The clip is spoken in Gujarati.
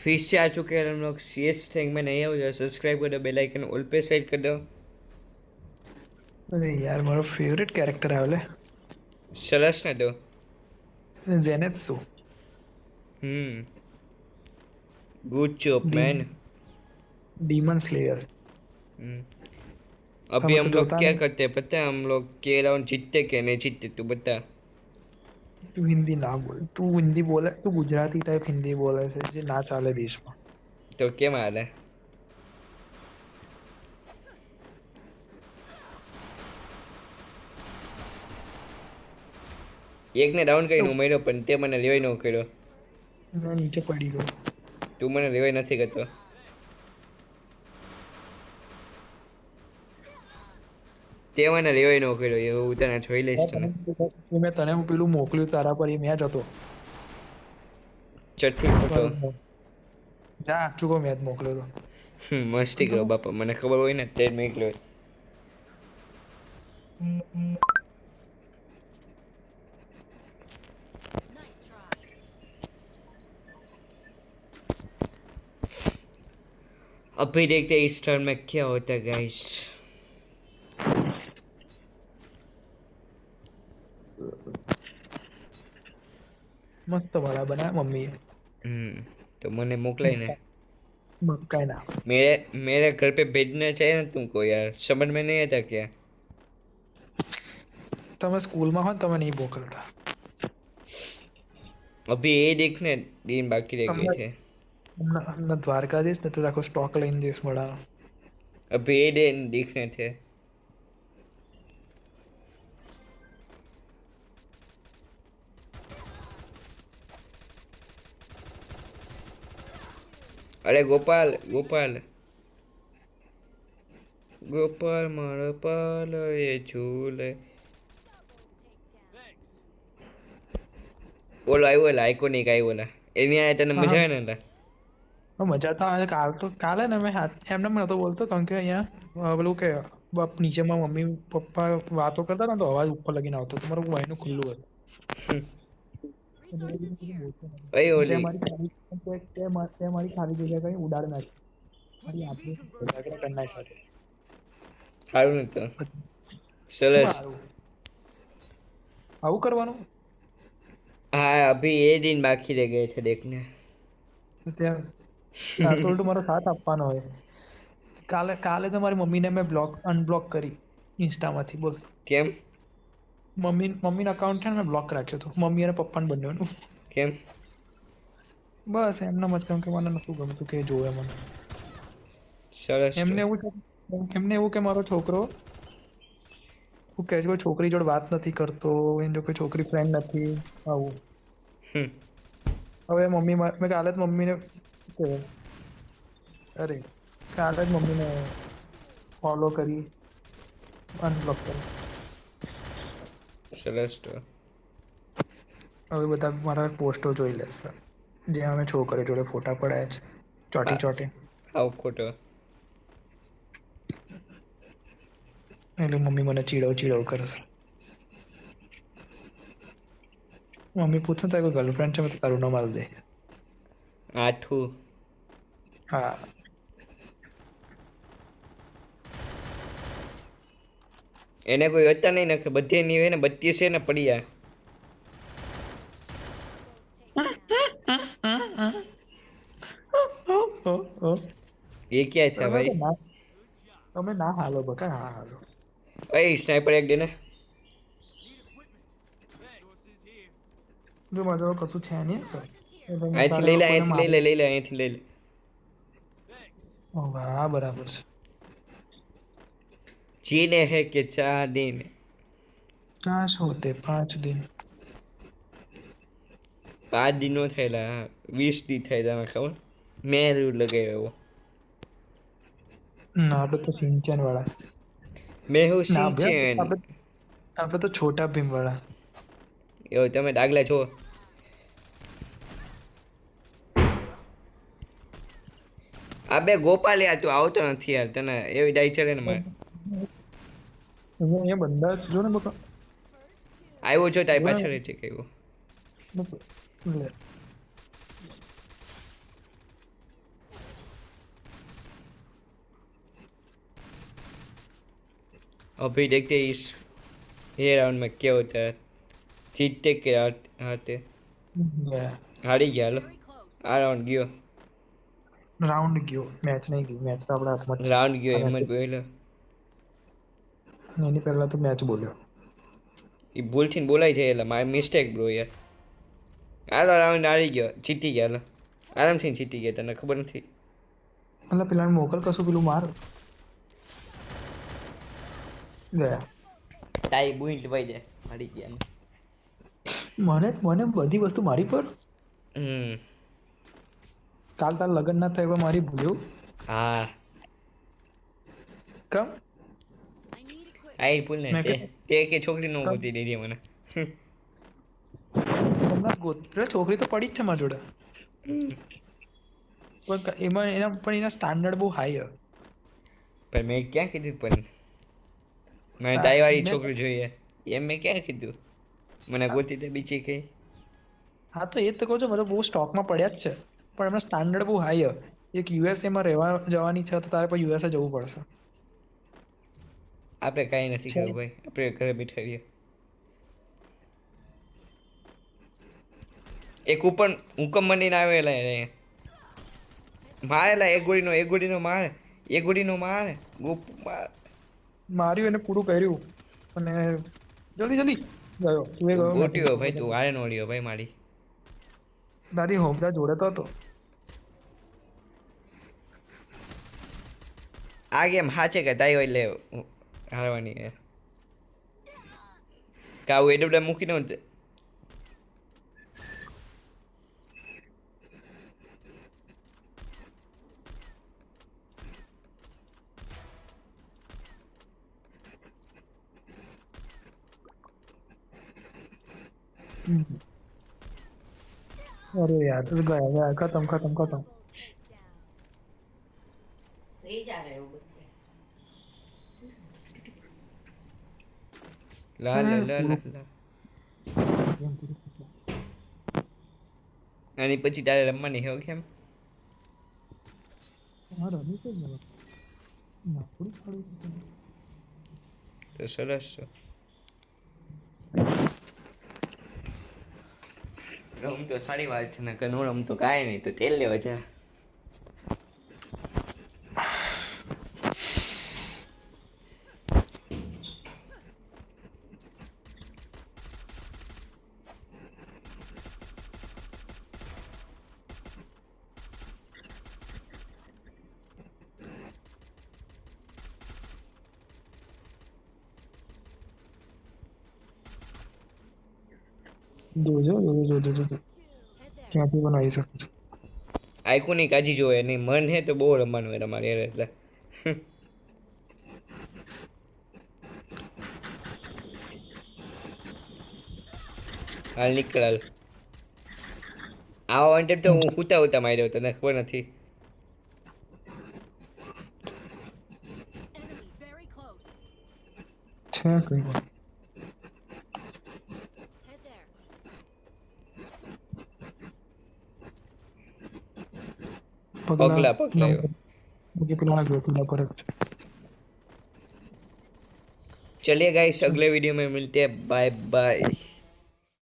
फिर से आ चुके हैं हम लोग CS थैंक में नहीं हो जाए सब्सक्राइब कर दो बेल आइकन ऑल पे सेट कर दो अरे यार मारो फेवरेट कैरेक्टर है वाले सरस ना दो Zenitsu good job demon man demon slayer अभी તમે તો हम लोग જોતા क्या નહીં करते हैं पता है हम लोग के राउंड जीतते क्या नहीं जीतते तू बता તું હિન્દી ના બોલ તું હિન્દી બોલે તું ગુજરાતી ટાઈપ હિન્દી બોલે છે જે ના ચાલે દેશમાં तो क्या मार है एक ने डाउन કરીને ઉમેર્યો પણ તે મને રિવાઇવ ન કર્યો मैं नीचे पड़ी गयो તું મને રિવાઇવ નથી કરતો તે મને રિવાઇવ ન કર્યો એવું તને જોઈ લઈશ તને મેં તને હું પેલું મોકલ્યું તારા પર એ મેચ હતો ચઠ્ઠી ફોટો જા આચુકો મેચ મોકલ્યો તો મસ્તી કરો બાપા મને ખબર હોય ને તે જ મોકલ્યો अभी देखते हैं इस टर्न में क्या होता है गाइस मस्त वाला बनाया मम्मी तो मैंने मोकला ही ना मक्का ना मेरे घर पे भेजना चाहिए ना तुमको यार समझ में नहीं आता क्या તમે સ્કૂલમાં હોય ને તમે નહીં મોકલતા अभी ये देखने दिन बाकी रह गए थे હમણાં દ્વારકા જઈશ ને તો આખો સ્ટોક લઈને જઈશ મળવાનો अभी ये दिन देखने थे अरे गोपाल गोपाल गोपाल मारो पाल ये झूले બોલો આવ્યો લાઈકો નહીં કાંઈ બોલા એની આ તને મજા આવે ને મજા તો આવે કાલે ને મેં એમને મને તો બોલતો કારણ કે અહીંયા પેલું કે નીચેમાં મમ્મી પપ્પા વાતો કરતા ને તો અવાજ ઉપર લગીને આવતો તો મારું વાયનું ખુલ્લું હતું ઓય ઓલી તે મારી ખાલી જગ્યા કઈ ઉડાડ નાખી મારી આપણી કરી નાખી સારું ને તો સરસ આવું કરવાનું हाँ अभी ये दिन बाकी रह गए थे देखने ત્યાં તો ઉલટું મારો સાથ આપવાનો હોય કાલે તો મારી મમ્મીને મેં અનબ્લોક કરી ઇન્સ્ટામાંથી બોલ કેમ મમ્મીના અકાઉન્ટ છે ને મેં બ્લોક રાખ્યો હતો મમ્મી અને પપ્પાને બંનેનું કેમ બસ એમને જ કેમ કે મને નતું ગમતું કે જોવે મને સરસ એમને એવું કે મારો છોકરો હું કહે છે કોઈ છોકરી જોડે વાત નથી કરતો એની જો કોઈ છોકરી ફ્રેન્ડ નથી આવું હવે મમ્મી મેં કાલે જ મમ્મીને અરે કાલે જ મમ્મીને ફોલો કરી અનબ્લોક કરી સરસ તો હવે બધા મારા પોસ્ટો જોઈ લેશે જે અમે છોકરી જોડે ફોટા પડાયા છે ચોટી આવ ખોટો એટલે મમ્મી મને ચીડવ કરે છે મમ્મી પૂછે તારી કોઈ ગર્લફ્રેન્ડ છે મેં તારું નામ આલ દે આઠું હા એને કોઈ હતા નહીં ને બધે ની હોય ને 32 છે ને પડ્યા ये क्या था भाई તમે ના હાલો બકા હા હાલો ओए स्नाइपर एक देना જો મારો કશું છે નહીં અહીંથી લઈ લે અહીંથી લઈ લે હા બરાબર છે जीने हैं कि 4 दिन કાશ હોતે 5 દિન 5 दिनों થયેલા 20 દી થઈ તને ખબર મેં રૂલ લગાવ્યો ના આપણે તો સિંચન વાળા મેં હું સિંચન આપણે તો છોટા ભીમ વાળા એવો તમે ડાગલા છો અબે ગોપાલ યાર તું આવતો નથી યાર તને એવી ડાઈ ચડે ને મારે અહીંયા બંદા જો ને બકા આવ્યો છો તારી પાછળ છે કેવો अभी देखते हैं इस ये राउंड में क्या होता है, जीतते के हारते। ગયા हारी गया लो, आ राउंड गयो, રાઉન્ડ ગયો મેચ નહીં ગઈ મેચ તો આપણા હાથમાં જ છે રાઉન્ડ ગયો અને એમ જ બોલ્યો. એની પહેલા તો મેચ બોલ્યો એ ભૂલથી બોલાઈ જાય એટલે મારી મિસ્ટેક બ્રો યાર. આ રાઉન્ડ હારી ગયો, જીતી ગયા લો, આરામથી જીતી ગયા, તને ખબર નથી. એટલે પેલાને મોકલ કશું પેલું માર ગયા તારી બુઈન્ટ ભાઈ જાય, હારી ગયા. મને મને બધી વસ્તુ મારી પર કાલ તાર લગ્ન ના થાય એવા મારી ભૂલ્યું હા કમ આઈ ભૂલ ને મેં તે કીધું. તે કે છોકરી નો ગોતી દીધી મને. હમણાં ગોત્ર છોકરી તો પડી જ છે મારી જોડે પણ એમાં એના સ્ટાન્ડર્ડ બહુ હાઈ હે પણ મેં ક્યાં કીધું, પણ મને તારી વાળી મેં- છોકરી જોઈએ એમ મેં ક્યાં કીધું, મને ગોતી દે બીજી કઈ. હા તો એ જ તો કહું છું મને બહુ સ્ટોકમાં પડ્યા જ છે પણ એમના સ્ટાન્ડર્ડ બહુ હાઈ હે એક યુએસએ માં રહેવા જવાની છે તો તારે પછી યુએસએ જવું પડશે આપણે કાંઈ નથી છે. કરવું ભાઈ, આપણે ઘરે બેઠા રહીએ. એક ઉપર હુકમ મંડીને આવેલા મારેલા, એક ગોળીનો માર, એક ગોળીનો માર, ગુપ માર. માર્યું એને પૂરું કર્યું અને જલ્દી જલ્દી ગયો તું એ ગયો ગોટ્યો ભાઈ, તું વારે નોડ્યો ભાઈ મારી. તારી હોમદા જોડે તો હતો આ ગેમ હાચે કે તાઈ એટલે હારવાની હે. કાવું એડબ્લ્યુ મૂકીને હું अरे यार गया गया खत्म खत्म खत्म सही जा रहे हो बच्चे. લા લા લા લા લા. અને પછી તારે રમવાની હે કેમ? તો સરસ છે. રમ તો સારી વાત છે ને, કે નો રમ તો કાંઈ નહીં, તો તેલ લેવા જા. જો ક્યાંથી બનાવી શકું છું આઈકોનિક કાજી જોવે નહીં, મન હે તો બહુ રમવાનું હોય તમારે યાર, એટલે હાલ નીકળ હાલ. આવા વોન્ટેડ તો હું હુતા માર્યો, તને ખબર નથી. Enemy very close. છે કઈ પણ Head there. પગલા આવ્યો. मुझे पिलाना पेला पर चलिए गाइस, अगले वीडियो में मिलते हैं, बाय बाय.